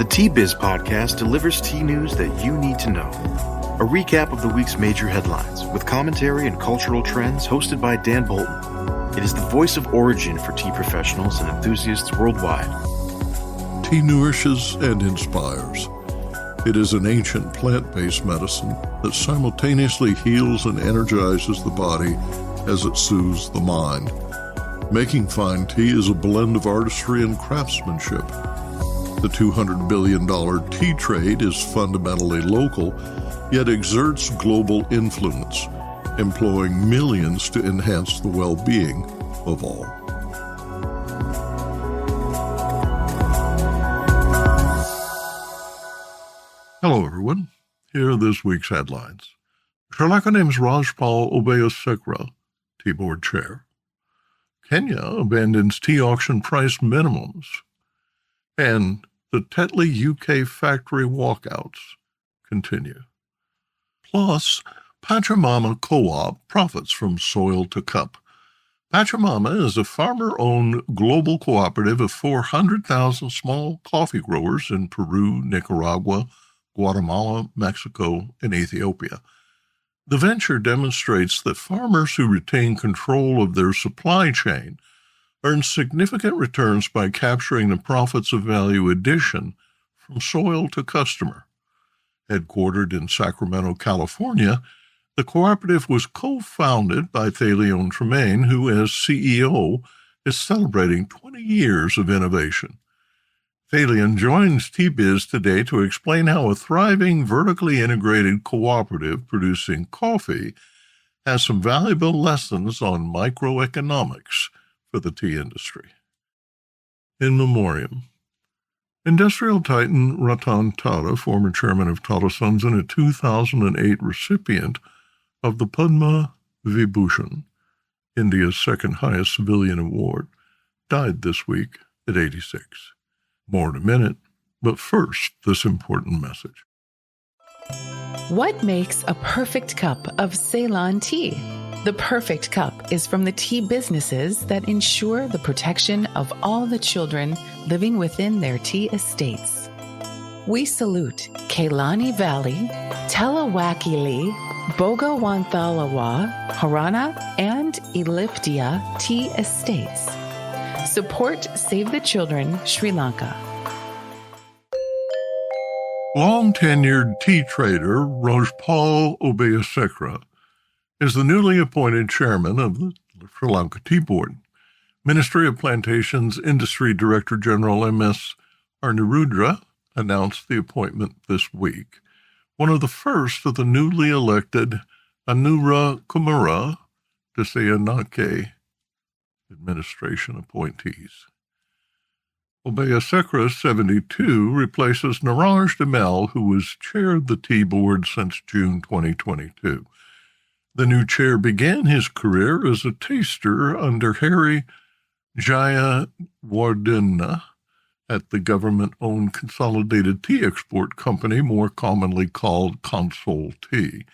The Tea Biz podcast delivers tea news that you need to know. A recap of the week's major headlines with commentary and cultural trends hosted by Dan Bolton. It is the voice of origin for tea professionals and enthusiasts worldwide. Tea nourishes and inspires. It is an ancient plant-based medicine that simultaneously heals and energizes the body as it soothes the mind. Making fine tea is a blend of artistry and craftsmanship. The $200 billion tea trade is fundamentally local, yet exerts global influence, employing millions to enhance the well-being of all. Hello, everyone. Here are this week's headlines. Sri Lanka names Rajpal Obeyesekere Tea Board Chair. Kenya abandons tea auction price minimums. And the Tetley UK factory walkouts continue. Plus, Pachamama Co-op profits from soil to cup. Pachamama is a farmer-owned global cooperative of 400,000 small coffee growers in Peru, Nicaragua, Guatemala, Mexico, and Ethiopia. The venture demonstrates that farmers who retain control of their supply chain earn significant returns by capturing the profits of value addition from soil to customer. Headquartered in Sacramento, California, the cooperative was co-founded by Thaleon Tremain, who as CEO is celebrating 20 years of innovation. Thaleon joins T-Biz today to explain how a thriving, vertically integrated cooperative producing coffee has some valuable lessons on microeconomics for the tea industry. In memoriam, industrial titan Ratan Tata, former chairman of Tata Sons and a 2008 recipient of the Padma Vibhushan, India's second highest civilian award, died this week at 86. More in a minute, but first, this important message. What makes a perfect cup of Ceylon tea? The perfect cup is from the tea businesses that ensure the protection of all the children living within their tea estates. We salute Kailani Valley, Telawakili, Bogawanthalawa, Harana, and Elliptia tea estates. Support Save the Children, Sri Lanka. Long-tenured tea trader Rajpal Obeyesekere is the newly appointed chairman of the Sri Lanka Tea Board. Ministry of Plantations Industry Director General M.S. Arnirudra announced the appointment this week, one of the first of the newly elected Anura Kumara Desayanake administration appointees. Obeyesekere, 72, replaces Niraj Demel, who has chaired the tea board since June 2022. The new chair began his career as a taster under Harry Jayawardena at the government-owned Consolidated Tea Export Company, more commonly called Consol Tea.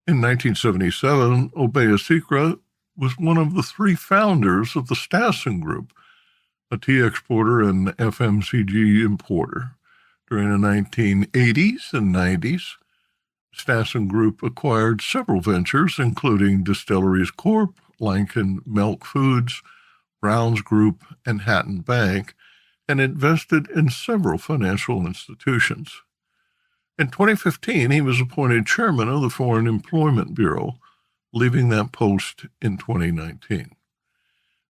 In 1977, Obeyesekere was one of the three founders of the Stassen Group, a tea exporter and FMCG importer. During the 1980s and 90s, Stassen Group acquired several ventures, including Distilleries Corp., Lanka Milk Foods, Browns Group, and Hatton Bank, and invested in several financial institutions. In 2015, he was appointed chairman of the Foreign Employment Bureau, leaving that post in 2019.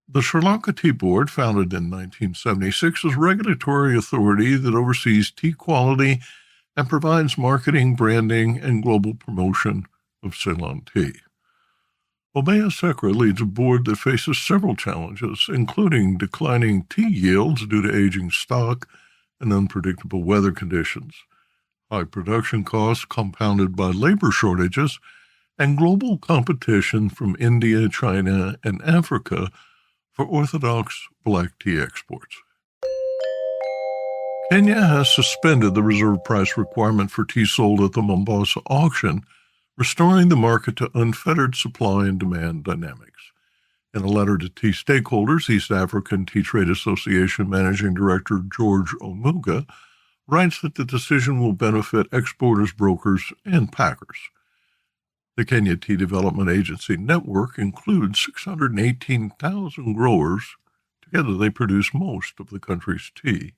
The Sri Lanka Tea Board, founded in 1976, is a regulatory authority that oversees tea quality and provides marketing, branding, and global promotion of Ceylon tea. Obeyesekere leads a board that faces several challenges, including declining tea yields due to aging stock and unpredictable weather conditions, high production costs compounded by labor shortages, and global competition from India, China, and Africa for orthodox black tea exports. Kenya has suspended the reserve price requirement for tea sold at the Mombasa auction, restoring the market to unfettered supply and demand dynamics. In a letter to tea stakeholders, East African Tea Trade Association Managing Director George Omuga writes that the decision will benefit exporters, brokers, and packers. The Kenya Tea Development Agency network includes 618,000 growers. Together they produce most of the country's tea.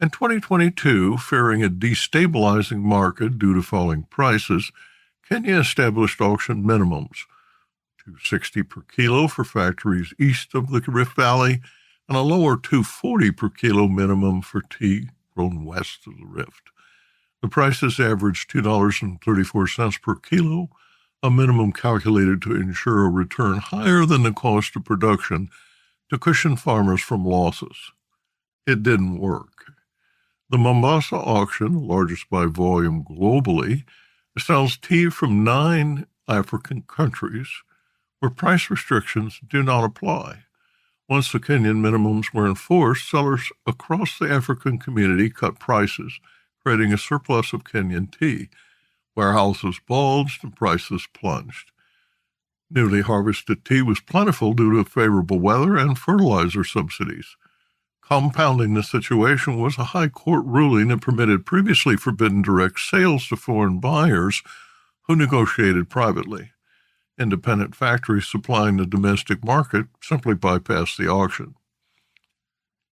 In 2022, fearing a destabilizing market due to falling prices, Kenya established auction minimums, $260 per kilo for factories east of the Rift Valley and a lower $240 per kilo minimum for tea grown west of the Rift. The prices averaged $2.34 per kilo, a minimum calculated to ensure a return higher than the cost of production to cushion farmers from losses. It didn't work. The Mombasa auction, largest by volume globally, sells tea from 9 African countries where price restrictions do not apply. Once the Kenyan minimums were enforced, sellers across the African community cut prices, creating a surplus of Kenyan tea. Warehouses bulged and prices plunged. Newly harvested tea was plentiful due to favorable weather and fertilizer subsidies. Compounding the situation was a high court ruling that permitted previously forbidden direct sales to foreign buyers who negotiated privately. Independent factories supplying the domestic market simply bypassed the auction.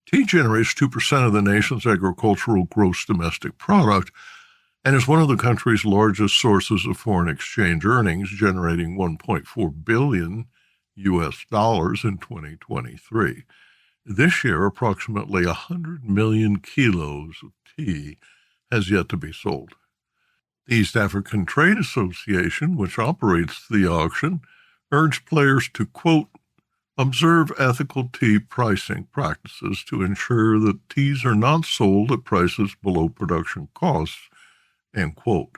Tea generates 2% of the nation's agricultural gross domestic product and is one of the country's largest sources of foreign exchange earnings, generating $1.4 billion in 2023. This year, approximately 100 million kilos of tea has yet to be sold. The East African Trade Association, which operates the auction, urged players to, quote, observe ethical tea pricing practices to ensure that teas are not sold at prices below production costs, end quote.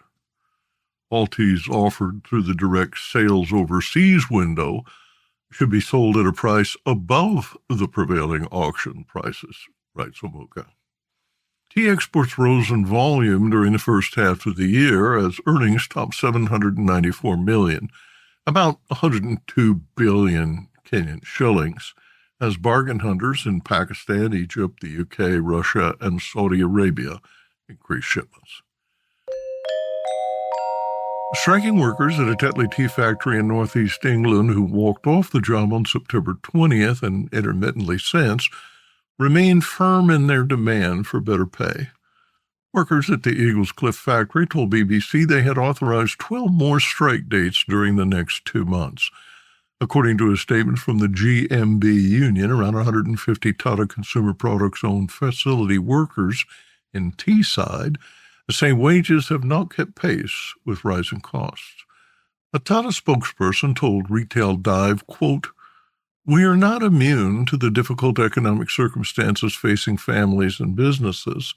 All teas offered through the direct sales overseas window should be sold at a price above the prevailing auction prices, writes Omuka. Tea exports rose in volume during the first half of the year as earnings topped $794 million, about 102 billion Kenyan shillings, as bargain hunters in Pakistan, Egypt, the UK, Russia, and Saudi Arabia increased shipments. Striking workers at a Tetley tea factory in northeast England who walked off the job on September 20th and intermittently since remained firm in their demand for better pay. Workers at the Eagles Cliff factory told BBC they had authorized 12 more strike dates during the next 2 months. According to a statement from the GMB union, around 150 Tata Consumer Products-owned facility workers in Teesside say wages have not kept pace with rising costs. A Tata spokesperson told Retail Dive, quote, we are not immune to the difficult economic circumstances facing families and businesses,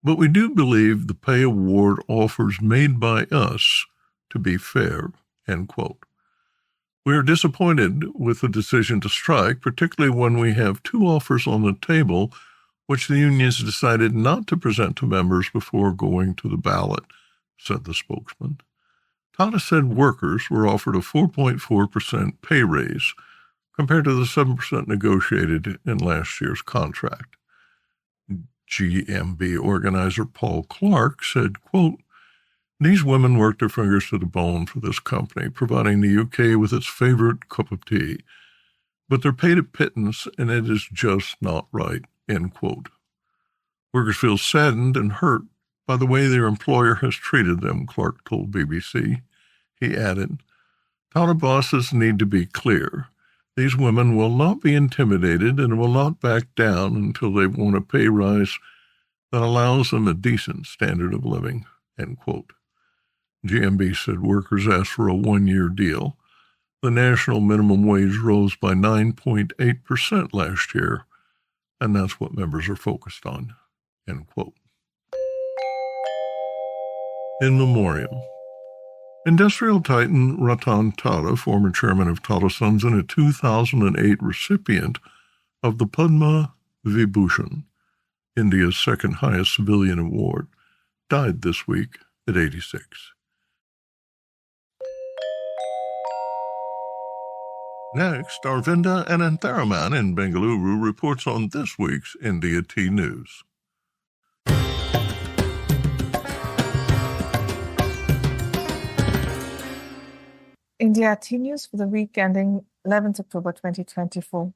but we do believe the pay award offers made by us to be fair, end quote. We are disappointed with the decision to strike, particularly when we have 2 offers on the table which the unions decided not to present to members before going to the ballot, said the spokesman. Tata said workers were offered a 4.4% pay raise, compared to the 7% negotiated in last year's contract. GMB organizer Paul Clark said, quote, these women worked their fingers to the bone for this company, providing the UK with its favorite cup of tea. But they're paid a pittance, and it is just not right, end quote. Workers feel saddened and hurt by the way their employer has treated them, Clark told BBC. He added, Tata bosses need to be clear. These women will not be intimidated and will not back down until they want a pay rise that allows them a decent standard of living, end quote. GMB said workers asked for a 1-year deal. The national minimum wage rose by 9.8% last year, and that's what members are focused on, end quote. In memoriam. Industrial titan Ratan Tata, former chairman of Tata Sons and a 2008 recipient of the Padma Vibhushan, India's second highest civilian award, died this week at 86. Next, Arvinda Anantharaman in Bengaluru reports on this week's India Tea News. India tea news for the week ending 11th October 2024.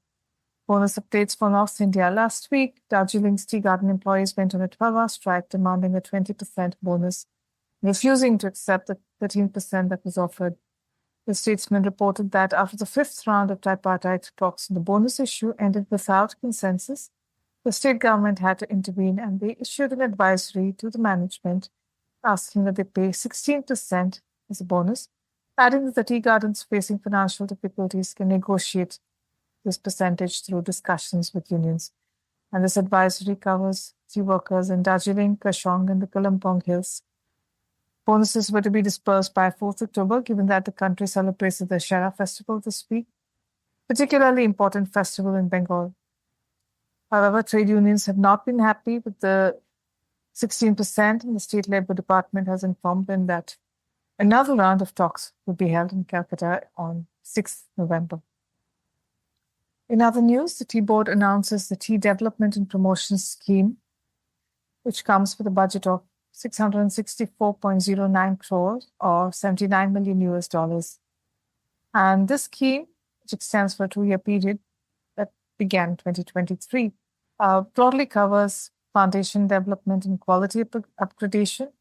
Bonus updates for North India. Last week, Darjeeling's tea garden employees went on a 12-hour strike demanding a 20% bonus, refusing to accept the 13% that was offered. The statesman reported that after the fifth round of tripartite talks on the bonus issue ended without consensus, the state government had to intervene and they issued an advisory to the management asking that they pay 16% as a bonus, adding that the tea gardens facing financial difficulties can negotiate this percentage through discussions with unions. And this advisory covers tea workers in Darjeeling, Kashong, and the Kalimpong Hills. Bonuses were to be dispersed by 4th October, given that the country celebrates the Dussehra festival this week, particularly important festival in Bengal. However, trade unions have not been happy with the 16%, and the State Labour Department has informed them that another round of talks will be held in Calcutta on 6th November. In other news, the Tea Board announces the Tea Development and Promotion Scheme, which comes with a budget of 664.09 crores or $79 million. And this scheme, which extends for a 2-year period that began in 2023, broadly covers plantation development and quality upgradation,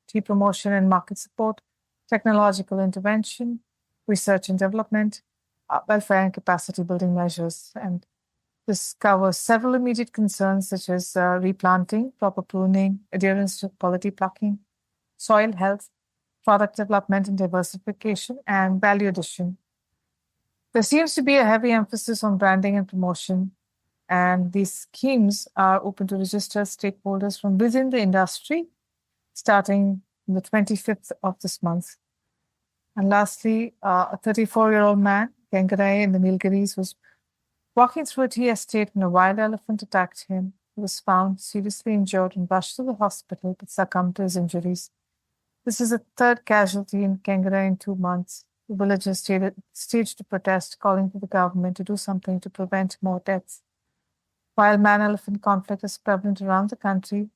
tea promotion and market support, technological intervention, research and development, welfare and capacity building measures. And this covers several immediate concerns such as replanting, proper pruning, adherence to quality plucking, soil health, product development and diversification, and value addition. There seems to be a heavy emphasis on branding and promotion, and these schemes are open to register stakeholders from within the industry starting on the 25th of this month. And lastly, a 34-year-old man, Gengare in the Nilgiris, was walking through a tea estate when a wild elephant attacked him. He was found seriously injured and rushed to the hospital but succumbed to his injuries. This is the third casualty in Gengare in 2 months. The villagers staged a protest calling for the government to do something to prevent more deaths. While man-elephant conflict is prevalent around the country,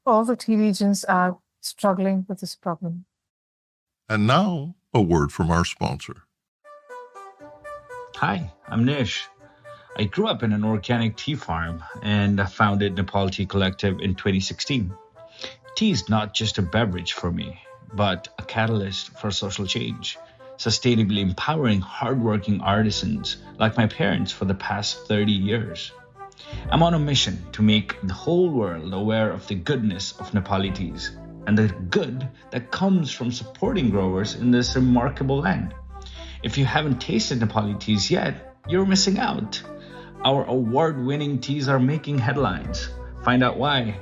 all the tea regions are struggling with this problem. And now, a word from our sponsor. Hi, I'm Nish. I grew up in an organic tea farm and founded Nepal Tea Collective in 2016. Tea is not just a beverage for me, but a catalyst for social change, sustainably empowering hardworking artisans like my parents for the past 30 years. I'm on a mission to make the whole world aware of the goodness of Nepali teas and the good that comes from supporting growers in this remarkable land. If you haven't tasted Nepali teas yet, you're missing out. Our award-winning teas are making headlines. Find out why.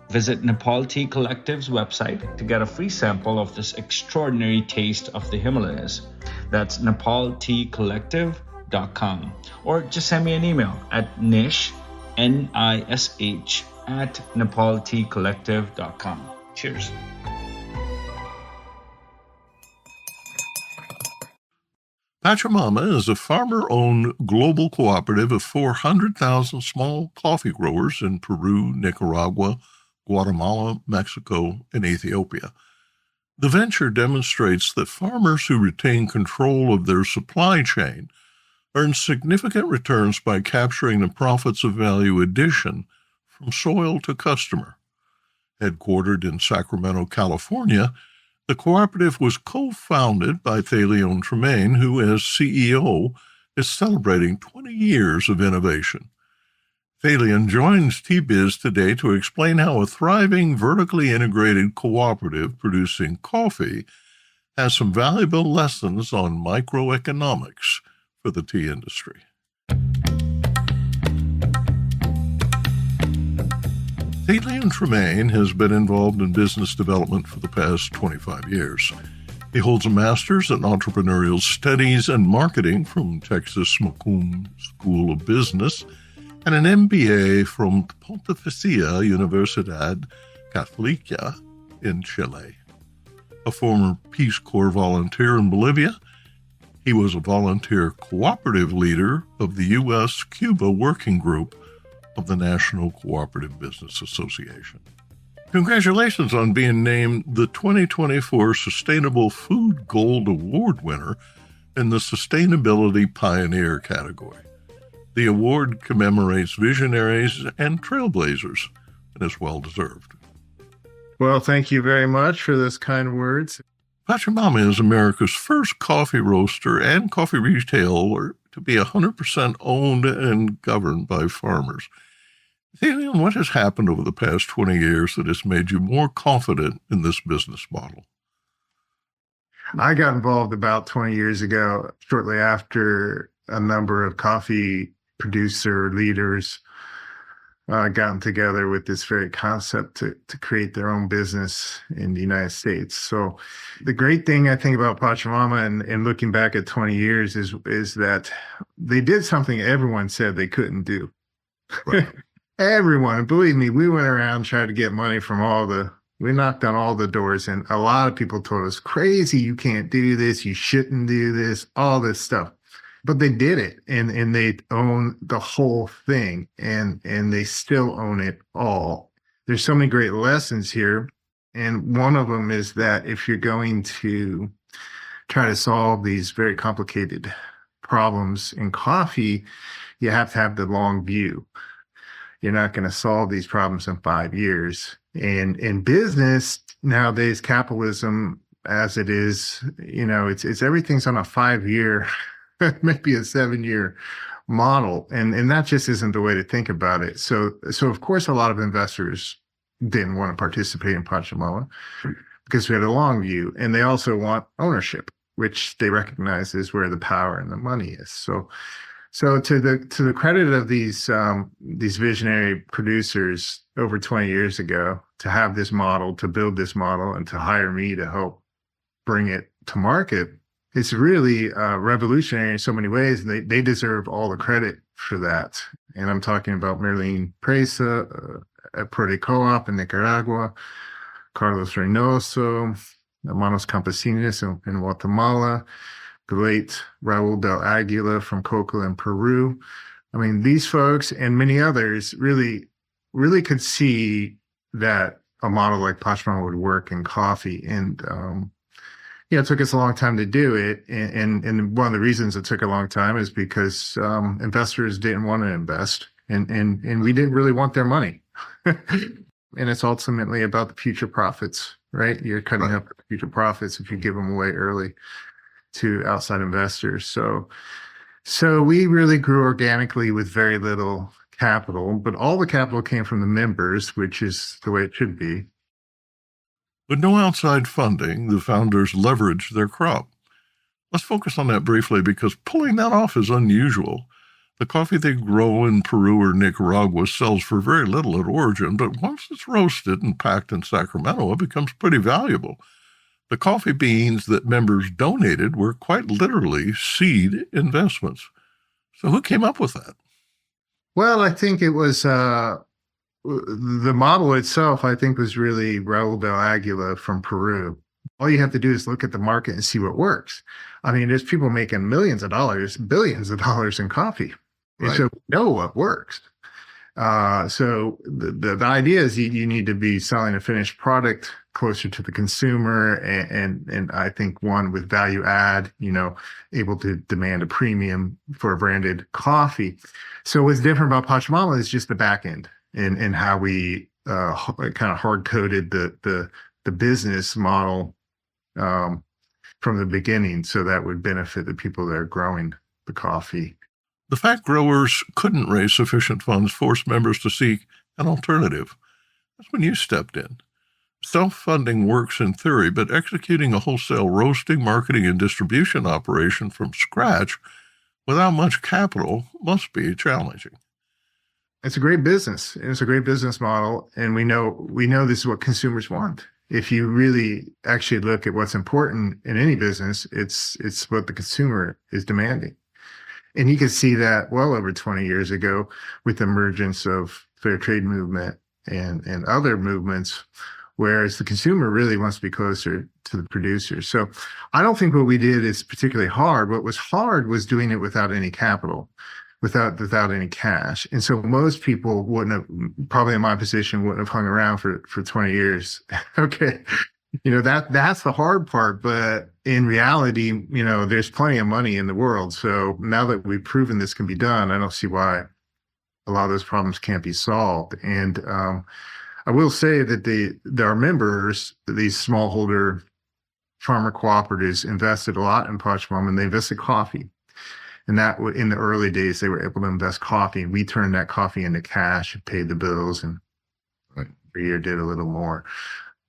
Visit Nepal Tea Collective's website to get a free sample of this extraordinary taste of the Himalayas. That's nepalteacollective.com. Or just send me an email at nish, Nish, at nepalteacollective.com. Cheers. Pachamama is a farmer-owned global cooperative of 400,000 small coffee growers in Peru, Nicaragua, Guatemala, Mexico, and Ethiopia. The venture demonstrates that farmers who retain control of their supply chain earn significant returns by capturing the profits of value addition from soil to customer. Headquartered in Sacramento, California, the cooperative was co-founded by Thaleon Tremain, who, as CEO, is celebrating 20 years of innovation. Thaleon joins T-Biz today to explain how a thriving, vertically integrated cooperative producing coffee has some valuable lessons on microeconomics for the tea industry. Thaleon Tremain has been involved in business development for the past 25 years. He holds a master's in entrepreneurial studies and marketing from Texas Macomb School of Business and an MBA from Pontificia Universidad Católica in Chile. A former Peace Corps volunteer in Bolivia, he was a volunteer cooperative leader of the U.S.-Cuba Working Group of the National Cooperative Business Association. Congratulations on being named the 2024 Sustainable Food Gold Award winner in the Sustainability Pioneer category. The award commemorates visionaries and trailblazers and is well-deserved. Well, thank you very much for those kind words. Pachamama is America's first coffee roaster and coffee retailer to be 100% owned and governed by farmers. Thaleon, what has happened over the past 20 years that has made you more confident in this business model? I got involved about 20 years ago, shortly after a number of coffee producer leaders gotten together with this very concept to create their own business in the United States. So the great thing I think about Pachamama and looking back at 20 years is that they did something everyone said they couldn't do. Right. Everyone, believe me, we went around trying to get money from we knocked on all the doors, and a lot of people told us, crazy, you can't do this, you shouldn't do this, all this stuff. But they did it, and they own the whole thing, and they still own it all. There's so many great lessons here, and one of them is that if you're going to try to solve these very complicated problems in coffee, you have to have the long view. You're not going to solve these problems in 5 years. And in business nowadays, capitalism as it is, it's everything's on a 5-year, maybe a 7-year model. And that just isn't the way to think about it. So of course, a lot of investors didn't want to participate in Pachamama because we had a long view, and they also want ownership, which they recognize is where the power and the money is. So to the credit of these visionary producers over 20 years ago, to have this model, to build this model, and to hire me to help bring it to market, it's really revolutionary in so many ways. And they deserve all the credit for that. And I'm talking about Merlin Presa at Pro Co-op in Nicaragua, Carlos Reynoso, Manos Campesinos in Guatemala, the late Raul del Aguila from Coca in Peru. I mean, these folks and many others really could see that a model like Pachamama would work in coffee. And, it took us a long time to do it. And one of the reasons it took a long time is because investors didn't want to invest, and we didn't really want their money. And it's ultimately about the future profits, right? You're cutting up the future profits if you give them away early to outside investors. So we really grew organically with very little capital, but all the capital came from the members, which is the way it should be. With no outside funding, the founders leveraged their crop. Let's focus on that briefly because pulling that off is unusual. The coffee they grow in Peru or Nicaragua sells for very little at origin, but once it's roasted and packed in Sacramento, it becomes pretty valuable. The coffee beans that members donated were quite literally seed investments. So who came up with that? Well, I think it was the model itself, I think, was really Raul del Aguila from Peru. All you have to do is look at the market and see what works. I mean, there's people making millions of dollars, billions of dollars in coffee. Right. And so we know what works. So the idea is you need to be selling a finished product closer to the consumer, and I think one with value add, able to demand a premium for a branded coffee. So what's different about Pachamama is just the back end and how we kind of hard coded the business model from the beginning, so that would benefit the people that are growing the coffee. The fact growers couldn't raise sufficient funds forced members to seek an alternative. That's when you stepped in. Self-funding works in theory, but executing a wholesale roasting, marketing, and distribution operation from scratch without much capital must be challenging. It's a great business. It's a great business model, and we know this is what consumers want. If you really actually look at what's important in any business, it's what the consumer is demanding. And you can see that well over 20 years ago with the emergence of fair trade movement and other movements, whereas the consumer really wants to be closer to the producer. So I don't think what we did is particularly hard. What was hard was doing it without any capital. without any cash. And so most people wouldn't have, probably in my position, wouldn't have hung around for 20 years. Okay. That's the hard part. But in reality, there's plenty of money in the world. So now that we've proven this can be done, I don't see why a lot of those problems can't be solved. And I will say that our members, these smallholder farmer cooperatives, invested a lot in Pachamama, and they invested coffee. And that in the early days, they were able to invest coffee, and we turned that coffee into cash and paid the bills, and every year did a little more.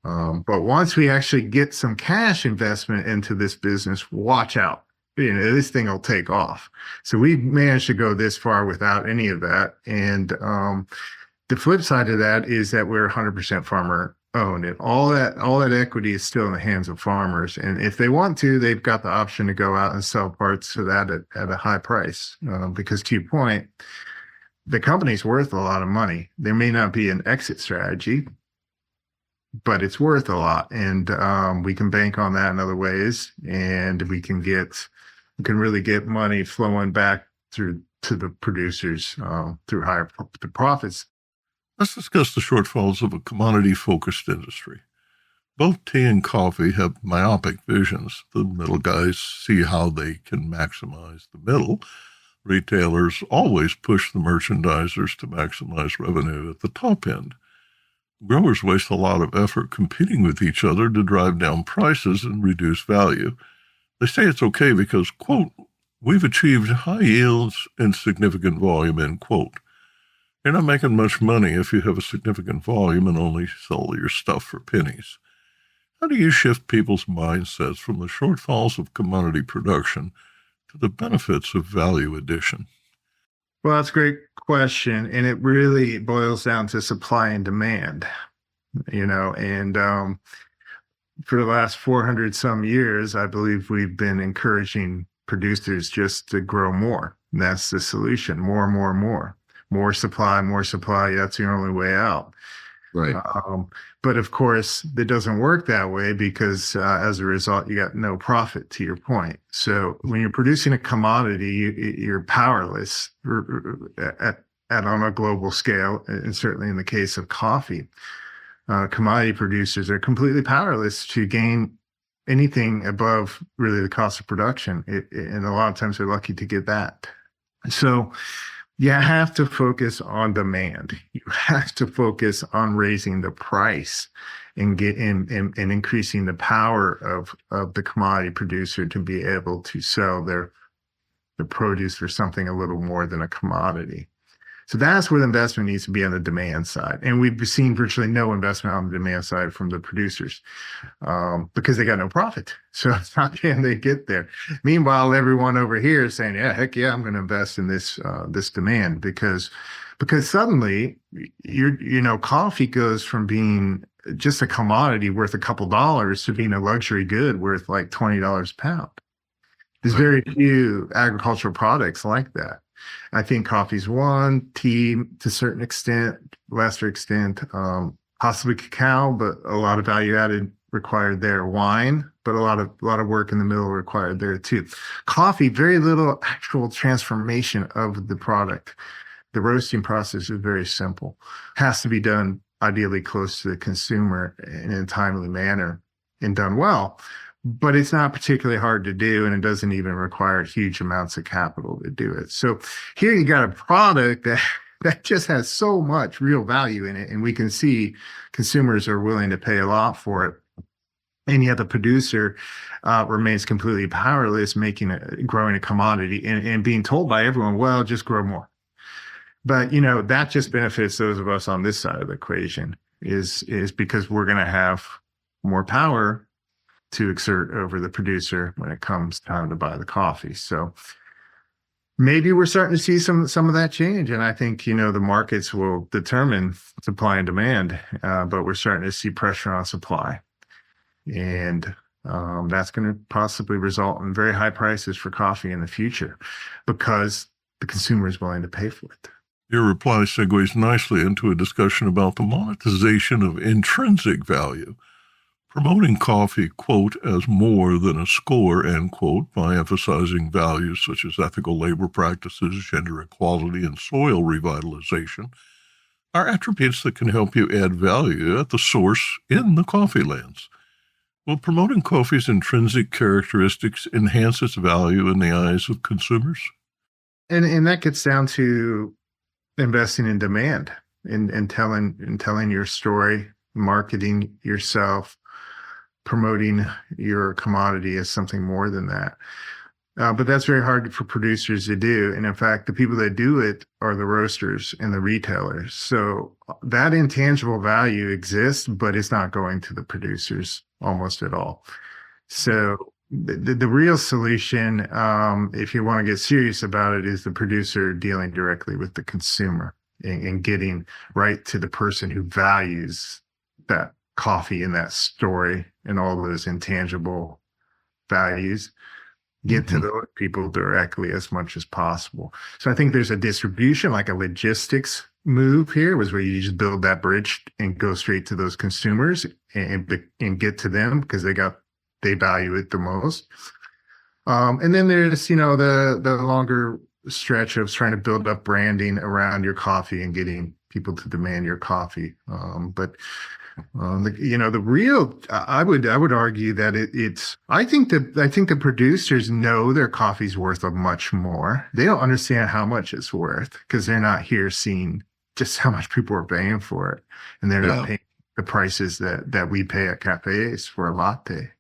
But once we actually get some cash investment into this business, watch out. This thing will take off. So we managed to go this far without any of that. And the flip side of that is that we're 100% farmer owned, and all that equity is still in the hands of farmers. And if they want to, they've got the option to go out and sell parts of that at a high price. Because to your point, the company's worth a lot of money. There may not be an exit strategy, but it's worth a lot. And we can bank on that in other ways. And we can really get money flowing back to the producers through higher profits. Let's discuss the shortfalls of a commodity-focused industry. Both tea and coffee have myopic visions. The middle guys see how they can maximize the middle. Retailers always push the merchandisers to maximize revenue at the top end. Growers waste a lot of effort competing with each other to drive down prices and reduce value. They say it's okay because, quote, we've achieved high yields and significant volume, end quote. You're not making much money if you have a significant volume and only sell your stuff for pennies. How do you shift people's mindsets from the shortfalls of commodity production to the benefits of value addition? Well, that's a great question. And it really boils down to supply and demand, and for the last 400 some years, I believe we've been encouraging producers just to grow more. And that's the solution. More supply. That's the only way out. Right. But of course, it doesn't work that way because as a result, you got no profit, to your point. So when you're producing a commodity, you're powerless on a global scale, and certainly in the case of coffee. Commodity producers are completely powerless to gain anything above really the cost of production. And a lot of times they're lucky to get that. So you have to focus on demand. You have to focus on raising the price and increasing the power of the commodity producer to be able to sell the produce for something a little more than a commodity. So that's where the investment needs to be on the demand side. And we've seen virtually no investment on the demand side from the producers because they got no profit. So how can they get there? Meanwhile, everyone over here is saying, yeah, heck yeah, I'm going to invest in this demand because suddenly coffee goes from being just a commodity worth a couple dollars to being a luxury good worth like $20 a pound. There's very few agricultural products like that. I think coffee's one, tea to a certain extent, lesser extent, possibly cacao, but a lot of value added required there. Wine, but a lot of work in the middle required there too. Coffee, very little actual transformation of the product. The roasting process is very simple. Has to be done ideally close to the consumer in a timely manner and done well. But it's not particularly hard to do, and it doesn't even require huge amounts of capital to do it. So here you got a product that just has so much real value in it, and we can see consumers are willing to pay a lot for it. And yet the producer remains completely powerless, growing a commodity and being told by everyone, well, just grow more. But, that just benefits those of us on this side of the equation is because we're going to have more power to exert over the producer when it comes time to buy the coffee. So maybe we're starting to see some of that change. And I think, the markets will determine supply and demand, but we're starting to see pressure on supply. And that's going to possibly result in very high prices for coffee in the future because the consumer is willing to pay for it. Your reply segues nicely into a discussion about the monetization of intrinsic value. Promoting coffee, quote, as more than a score, end quote, by emphasizing values such as ethical labor practices, gender equality, and soil revitalization are attributes that can help you add value at the source in the coffee lands. Will promoting coffee's intrinsic characteristics enhance its value in the eyes of consumers? And that gets down to investing in demand and telling your story, marketing yourself, promoting your commodity as something more than that. But that's very hard for producers to do. And in fact, the people that do it are the roasters and the retailers. So that intangible value exists, but it's not going to the producers almost at all. So the real solution, if you want to get serious about it, is the producer dealing directly with the consumer and getting right to the person who values that coffee and that story and all those intangible values. Get to those people directly as much as possible. So I think there's a distribution, like a logistics move here, was where you just build that bridge and go straight to those consumers and get to them because they value it the most. And then there's, the longer stretch of trying to build up branding around your coffee and getting people to demand your coffee. The real, I would argue that I think the producers know their coffee's worth a much more. They don't understand how much it's worth because they're not here seeing just how much people are paying for it. And they're not paying the prices that we pay at cafes for a latte.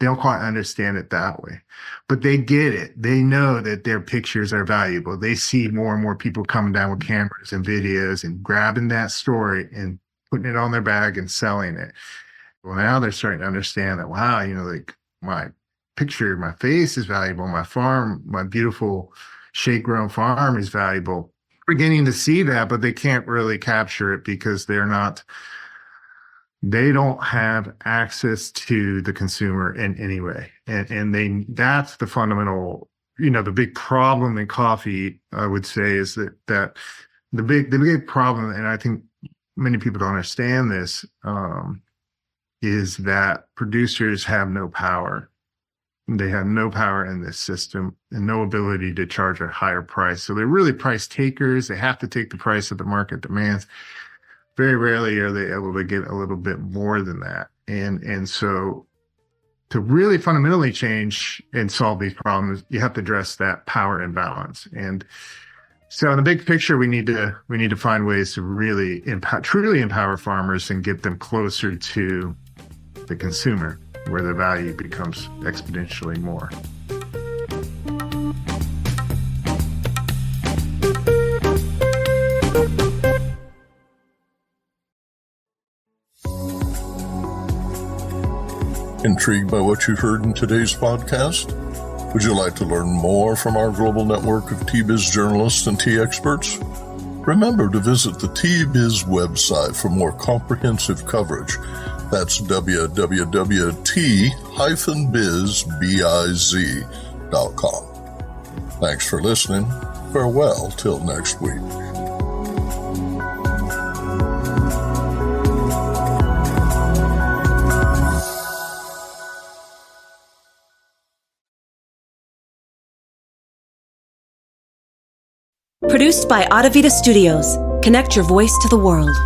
They don't quite understand it that way, but they get it. They know that their pictures are valuable. They see more and more people coming down with cameras and videos and grabbing that story and putting it on their bag and selling it. Well, now they're starting to understand that, wow, like my picture, my face is valuable. My farm, my beautiful shade-grown farm is valuable. Beginning to see that, but they can't really capture it because they don't have access to the consumer in any way. And that's the fundamental, the big problem in coffee, I would say, is that the big problem, and I think many people don't understand this, is that producers have no power. They have no power in this system and no ability to charge a higher price. So they're really price takers. They have to take the price that the market demands. Very rarely are they able to get a little bit more than that. And so to really fundamentally change and solve these problems, you have to address that power imbalance. And so in the big picture, we need to find ways to really truly empower farmers and get them closer to the consumer, where the value becomes exponentially more. Intrigued by what you heard in today's podcast? Would you like to learn more from our global network of Tea-Biz journalists and tea experts? Remember to visit the Tea-Biz website for more comprehensive coverage. That's www.t-biz.com. Thanks for listening. Farewell till next week. Produced by Adavita Studios. Connect your voice to the world.